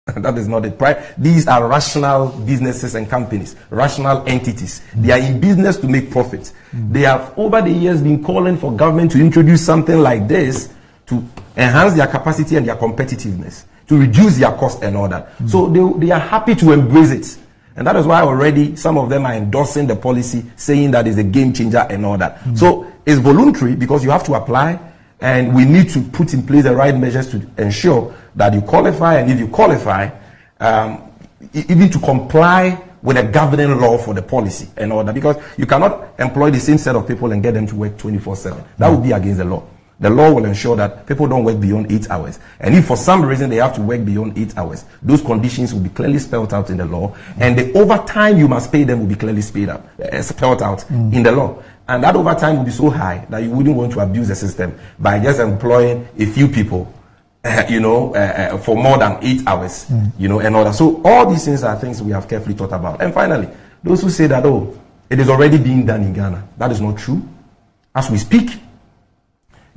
That is not it. These are rational businesses and companies, rational entities. They are in business to make profit. They have over the years been calling for government to introduce something like this to enhance their capacity and their competitiveness, to reduce their cost and all that. So they are happy to embrace it. And that is why already some of them are endorsing the policy, saying that it's a game changer and all that. So it's voluntary because you have to apply, and we need to put in place the right measures to ensure that you qualify, and if you qualify, even to comply with a governing law for the policy and all that, because you cannot employ the same set of people and get them to work 24/7. That would be against the law. The law will ensure that people don't work beyond 8 hours. And if for some reason they have to work beyond 8 hours, those conditions will be clearly spelled out in the law. And the overtime you must pay them will be clearly spelled out in the law. And that overtime will be so high that you wouldn't want to abuse the system by just employing a few people, for more than 8 hours, and all that. So all these things are things we have carefully thought about. And finally, those who say that, oh, it is already being done in Ghana. That is not true. As we speak,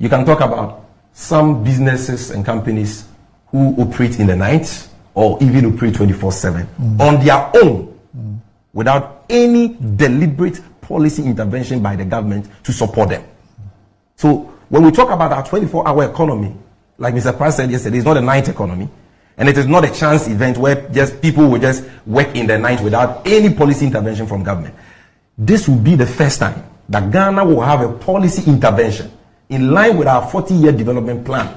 you can talk about some businesses and companies who operate in the night or even operate 24/7 on their own without any deliberate policy intervention by the government to support them. So when we talk about our 24-hour economy, like Mr. Price said yesterday, it's not a night economy. And it is not a chance event where just people will just work in the night without any policy intervention from government. This will be the first time that Ghana will have a policy intervention in line with our 40-year development plan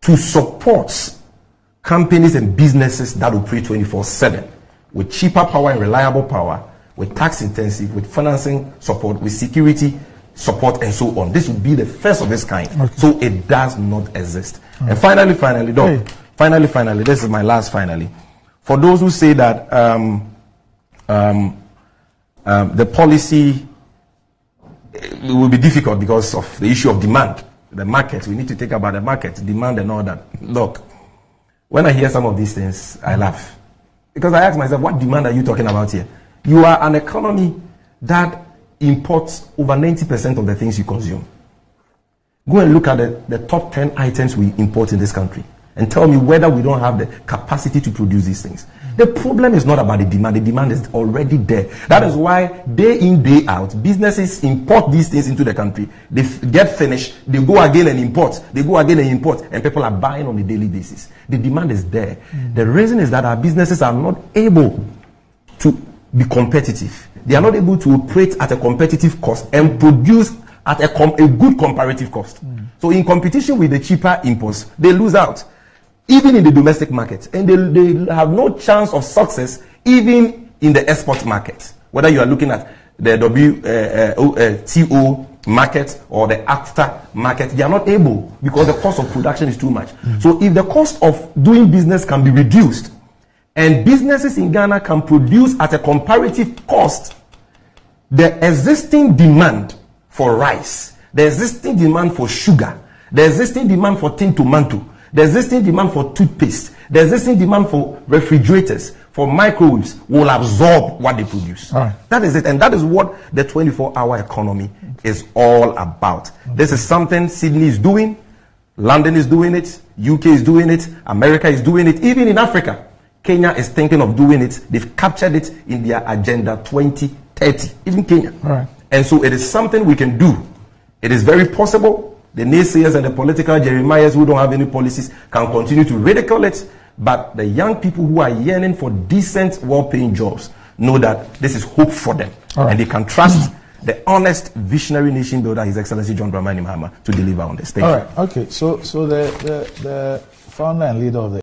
to support companies and businesses that operate 24/7 with cheaper power and reliable power, with tax intensive, with financing support, with security support, and so on. This will be the first of its kind. So it does not exist. And finally, finally, this is my last finally. For those who say that the policy will be difficult because of the issue of demand, the market, we need to think about the market, demand and all that. Look, when I hear some of these things, I laugh. Because I ask myself, what demand are you talking about here? You are an economy that imports over 90% of the things you consume. Go and look at the top 10 items we import in this country and tell me whether we don't have the capacity to produce these things. The problem is not about the demand. The demand is already there. That is why day in, day out, businesses import these things into the country. They get finished, they go again and import. They go again and import, and people are buying on a daily basis. The demand is there. The reason is that our businesses are not able to be competitive. They are not able to operate at a competitive cost and produce at a good comparative cost. So in competition with the cheaper imports, they lose out, even in the domestic market. And they have no chance of success even in the export market. Whether you are looking at the WTO market or the AFTA market, they are not able because the cost of production is too much. So if the cost of doing business can be reduced, and businesses in Ghana can produce at a comparative cost, the existing demand for rice, the existing demand for sugar, the existing demand for tin tomato, the existing demand for toothpaste, the existing demand for refrigerators, for microwaves will absorb what they produce. That is it. And that is what the 24-hour economy is all about. This is something Sydney is doing, London is doing it, UK is doing it, America is doing it, even in Africa. Kenya is thinking of doing it. They've captured it in their Agenda 2030, even Kenya. And so it is something we can do. It is very possible. The naysayers and the political Jeremiahs who don't have any policies can continue to ridicule it. But the young people who are yearning for decent, well-paying jobs know that this is hope for them. And they can trust the honest, visionary nation builder, His Excellency John Dramani Mahama, to deliver on this. Thank you. Okay. So the founder and leader of the